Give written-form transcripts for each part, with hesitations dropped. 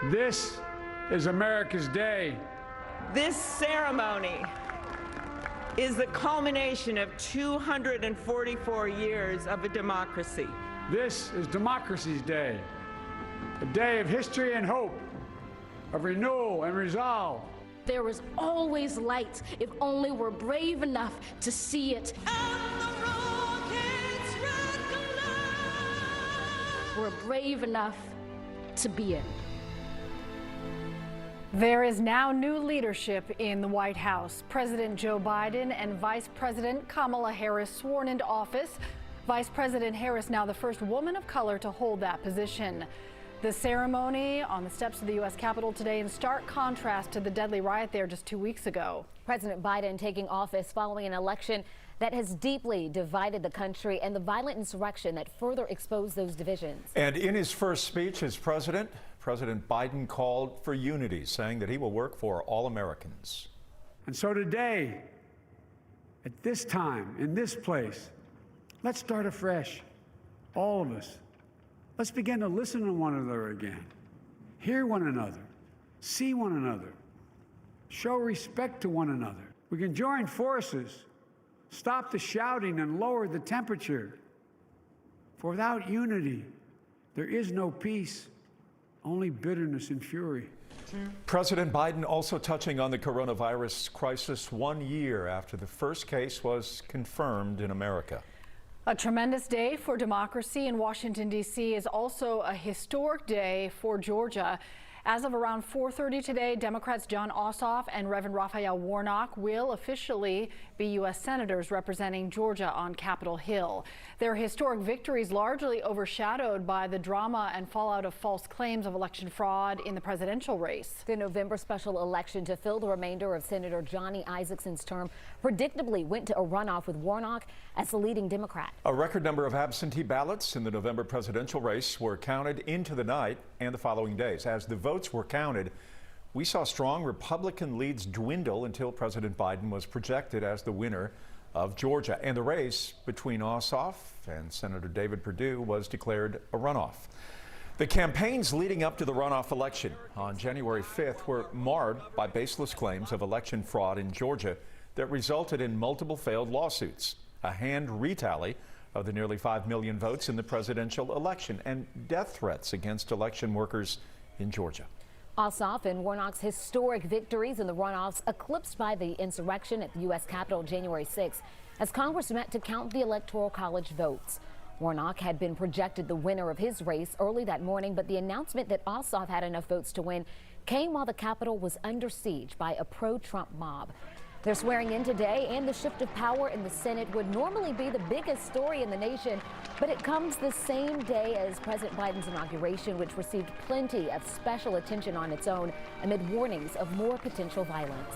This is America's day. This ceremony is the culmination of 244 years of a democracy. This is democracy's day, a day of history and hope, of renewal and resolve. There is always light if only we're brave enough to see it. We're brave enough to be it. There is now new leadership in the White House. President Joe Biden and Vice President Kamala Harris sworn into office. Vice President Harris now the first woman of color to hold that position. The ceremony on the steps of the U.S. Capitol today in stark contrast to the deadly riot there just 2 weeks ago. President Biden taking office following an election that has deeply divided the country and the violent insurrection that further exposed those divisions. And in his first speech as president, President Biden called for unity, saying that he will work for all Americans. And so today, at this time, in this place, let's start afresh, all of us. Let's begin to listen to one another again, hear one another, see one another, show respect to one another. We can join forces, stop the shouting and lower the temperature. For without unity, there is no peace, only bitterness and fury. President Biden also touching on the coronavirus crisis 1 year after the first case was confirmed in America. A tremendous day for democracy in Washington, D.C. is also a historic day for Georgia. As of around 4:30 today, Democrats John Ossoff and Reverend Raphael Warnock will officially be U.S. senators representing Georgia on Capitol Hill. Their historic victories largely overshadowed by the drama and fallout of false claims of election fraud in the presidential race. The November special election to fill the remainder of Senator Johnny Isakson's term predictably went to a runoff with Warnock as the leading Democrat. A record number of absentee ballots in the November presidential race were counted into the night and the following days. As the votes were counted, we saw strong Republican leads dwindle until President Biden was projected as the winner of Georgia. And the race between Ossoff and Senator David Perdue was declared a runoff. The campaigns leading up to the runoff election on January 5th were marred by baseless claims of election fraud in Georgia that resulted in multiple failed lawsuits, a hand retally of the nearly 5 million votes in the presidential election, and death threats against election workers in Georgia. Ossoff and Warnock's historic victories in the runoffs eclipsed by the insurrection at the U.S. Capitol January 6th as Congress met to count the Electoral College votes. Warnock had been projected the winner of his race early that morning, but the announcement that Ossoff had enough votes to win came while the Capitol was under siege by a pro-Trump mob. They're swearing in today, and the shift of power in the Senate would normally be the biggest story in the nation, but it comes the same day as President Biden's inauguration, which received plenty of special attention on its own amid warnings of more potential violence.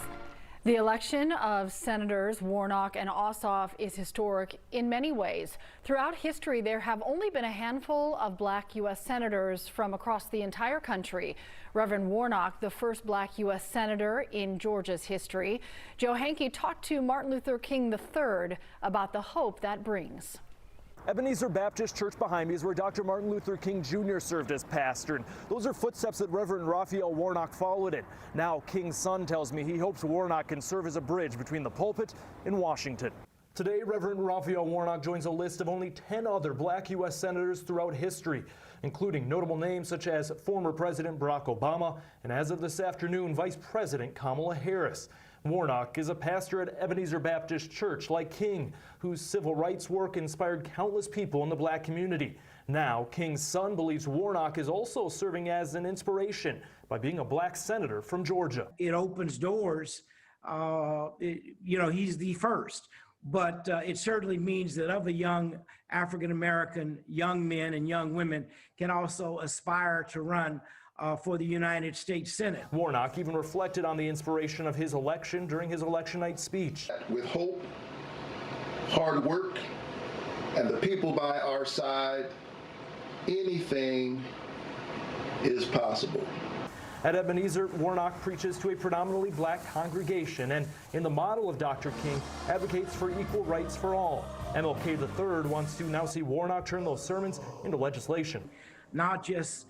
The election of Senators Warnock and Ossoff is historic in many ways. Throughout history, there have only been a handful of black U.S. senators from across the entire country. Reverend Warnock, the first black U.S. senator in Georgia's history. Joe Hankey talked to Martin Luther King III about the hope that brings. Ebenezer Baptist Church behind me is where Dr. Martin Luther King Jr. served as pastor, and those are footsteps that Reverend Raphael Warnock followed in. Now King's son tells me he hopes Warnock can serve as a bridge between the pulpit and Washington. Today, Reverend Raphael Warnock joins a list of only 10 other black U.S. senators throughout history, including notable names such as former President Barack Obama and, as of this afternoon, Vice President Kamala Harris. Warnock is a pastor at Ebenezer Baptist Church, like King, whose civil rights work inspired countless people in the black community. Now, King's son believes Warnock is also serving as an inspiration by being a black senator from Georgia. It opens doors. He's the first. But it certainly means that other young African-American young men and young women can also aspire to run for the United States Senate. Warnock even reflected on the inspiration of his election during his election night speech. With hope, hard work, and the people by our side, anything is possible. At Ebenezer, Warnock preaches to a predominantly black congregation and, in the model of Dr. King, advocates for equal rights for all. MLK III wants to now see Warnock turn those sermons into legislation. Not just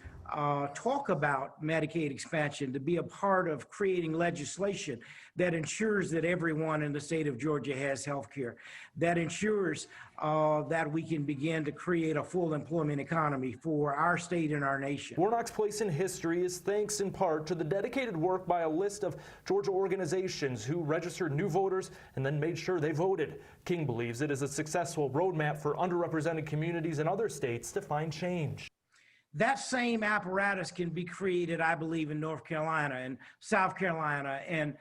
talk about Medicaid expansion, to be a part of creating legislation that ensures that everyone in the state of Georgia has health care, that ensures that we can begin to create a full employment economy for our state and our nation. Warnock's place in history is thanks in part to the dedicated work by a list of Georgia organizations who registered new voters and then made sure they voted. King believes it is a successful roadmap for underrepresented communities in other states to find change. That same apparatus can be created, I believe, in North Carolina and South Carolina and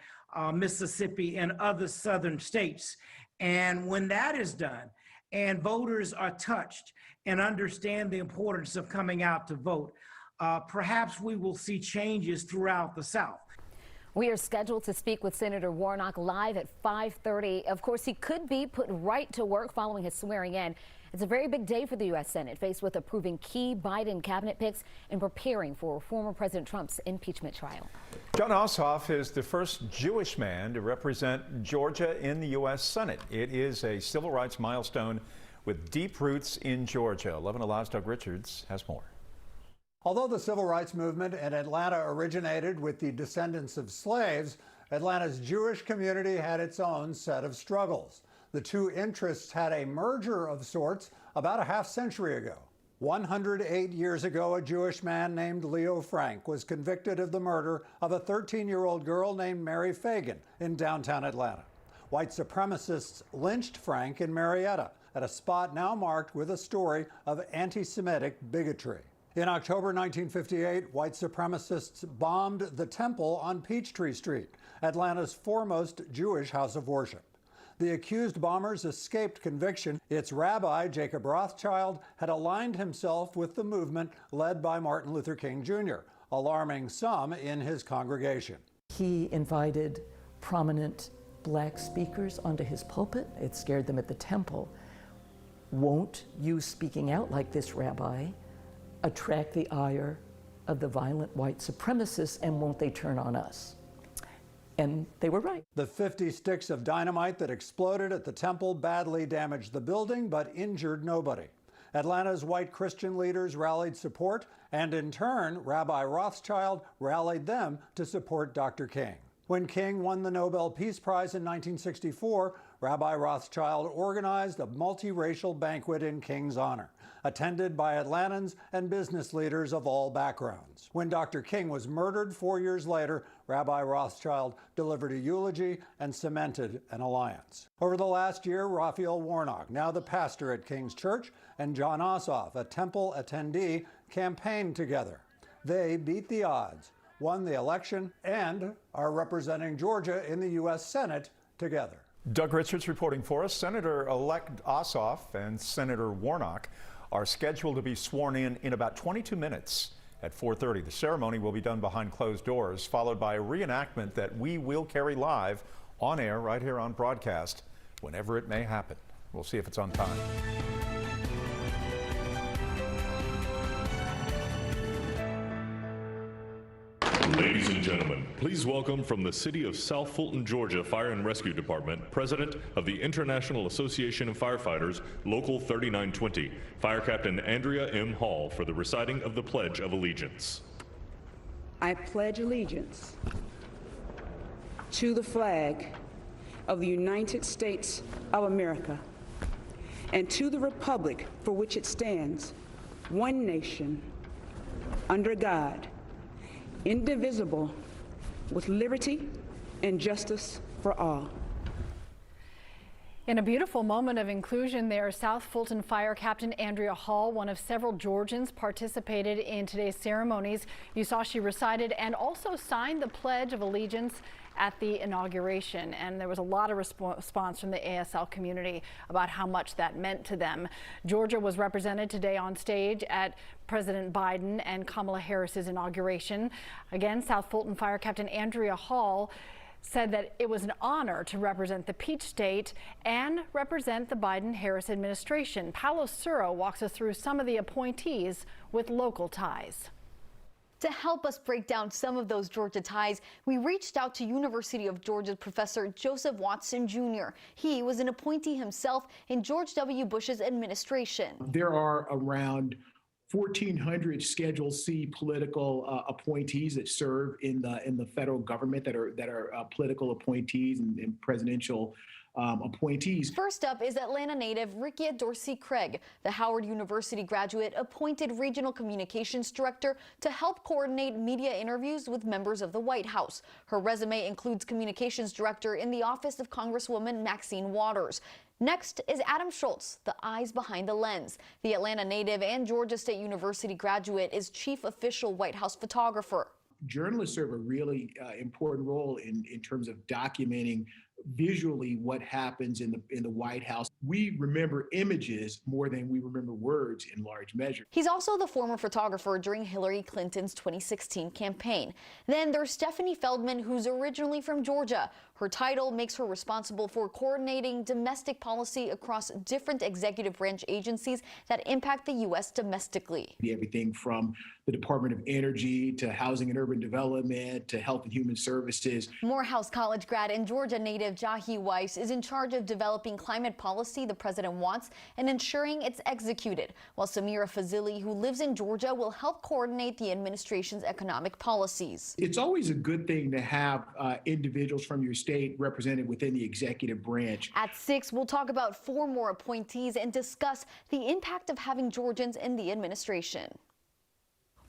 Mississippi and other southern states. And when that is done and voters are touched and understand the importance of coming out to vote, perhaps we will see changes throughout the South. We are scheduled to speak with Senator Warnock live at 5:30. Of course, he could be put right to work following his swearing in. It's a very big day for the U.S. Senate, faced with approving key Biden cabinet picks and preparing for former President Trump's impeachment trial. John Ossoff is the first Jewish man to represent Georgia in the U.S. Senate. It is a civil rights milestone with deep roots in Georgia. 11 Alive's Doug Richards has more. Although the civil rights movement in Atlanta originated with the descendants of slaves, Atlanta's Jewish community had its own set of struggles. The two interests had a merger of sorts about a half-century ago. 108 years ago, a Jewish man named Leo Frank was convicted of the murder of a 13-year-old girl named Mary Fagan in downtown Atlanta. White supremacists lynched Frank in Marietta at a spot now marked with a story of anti-Semitic bigotry. In October 1958, white supremacists bombed the temple on Peachtree Street, Atlanta's foremost Jewish house of worship. The accused bombers escaped conviction. Its rabbi, Jacob Rothschild, had aligned himself with the movement led by Martin Luther King Jr., alarming some in his congregation. He invited prominent black speakers onto his pulpit. It scared them at the temple. Won't you speaking out like this, Rabbi, attract the ire of the violent white supremacists, and won't they turn on us? And they were right. The 50 sticks of dynamite that exploded at the temple badly damaged the building but injured nobody. Atlanta's white Christian leaders rallied support, and in turn, Rabbi Rothschild rallied them to support Dr. King. When King won the Nobel Peace Prize in 1964, Rabbi Rothschild organized a multiracial banquet in King's honor, attended by Atlantans and business leaders of all backgrounds. When Dr. King was murdered 4 years later, Rabbi Rothschild delivered a eulogy and cemented an alliance. Over the last year, Raphael Warnock, now the pastor at King's Church, and John Ossoff, a temple attendee, campaigned together. They beat the odds, won the election, and are representing Georgia in the U.S. Senate together. Doug Richards reporting for us. Senator-elect Ossoff and Senator Warnock are scheduled to be sworn in about 22 minutes at 4:30. The ceremony will be done behind closed doors, followed by a reenactment that we will carry live on air right here on broadcast whenever it may happen. We'll see if it's on time. Ladies and gentlemen, please welcome from the City of South Fulton, Georgia Fire and Rescue Department, President of the International Association of Firefighters, Local 3920, Fire Captain Andrea M. Hall, for the reciting of the Pledge of Allegiance. I pledge allegiance to the flag of the United States of America and to the republic for which it stands, one nation, under God, indivisible, with liberty and justice for all. In a beautiful moment of inclusion there, South Fulton Fire Captain Andrea Hall, one of several Georgians, participated in today's ceremonies. You saw she recited and also signed the Pledge of Allegiance at the inauguration, and there was a lot of response from the ASL community about how much that meant to them. Georgia was represented today on stage at President Biden and Kamala Harris's inauguration. Again, South Fulton Fire Captain Andrea Hall said that it was an honor to represent the Peach State and represent the Biden-Harris administration. Paolo Suro walks us through some of the appointees with local ties. To help us break down some of those Georgia ties, we reached out to University of Georgia's Professor Joseph Watson Jr. He was an appointee himself in George W. Bush's administration. There are around 1,400 Schedule C political appointees that serve in the federal government that are political appointees and presidential appointees. First up is Atlanta native Rikia Dorsey-Craig, the Howard University graduate appointed regional communications director to help coordinate media interviews with members of the White House. Her resume includes communications director in the office of Congresswoman Maxine Waters. Next is Adam Schultz, the eyes behind the lens. The Atlanta native and Georgia State University graduate is chief official White House photographer. Journalists serve a really important role in terms of documenting visually what happens in the White House. We remember images more than we remember words in large measure. He's also the former photographer during Hillary Clinton's 2016 campaign. Then there's Stephanie Feldman, who's originally from Georgia. Her title makes her responsible for coordinating domestic policy across different executive branch agencies that impact the U.S. domestically. Everything from the Department of Energy to Housing and Urban Development to Health and Human Services. Morehouse College grad and Georgia native Jahi Weiss is in charge of developing climate policy the president wants and ensuring it's executed, while Samira Fazili, who lives in Georgia, will help coordinate the administration's economic policies. It's always a good thing to have individuals from your state represented within the executive branch. At 6, we'll talk about 4 more appointees and discuss the impact of having Georgians in the administration.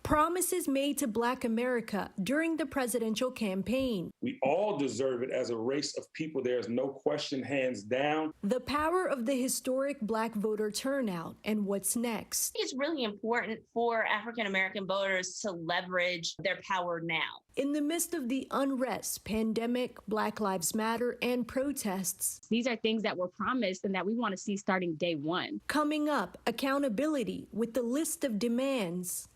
Promises made to Black America during the presidential campaign. We all deserve it as a race of people. There is no question, hands down. The power of the historic Black voter turnout and what's next. It's really important for African American voters to leverage their power now. In the midst of the unrest, pandemic, Black Lives Matter, and protests. These are things that were promised and that we want to see starting day one. Coming up, accountability with the list of demands.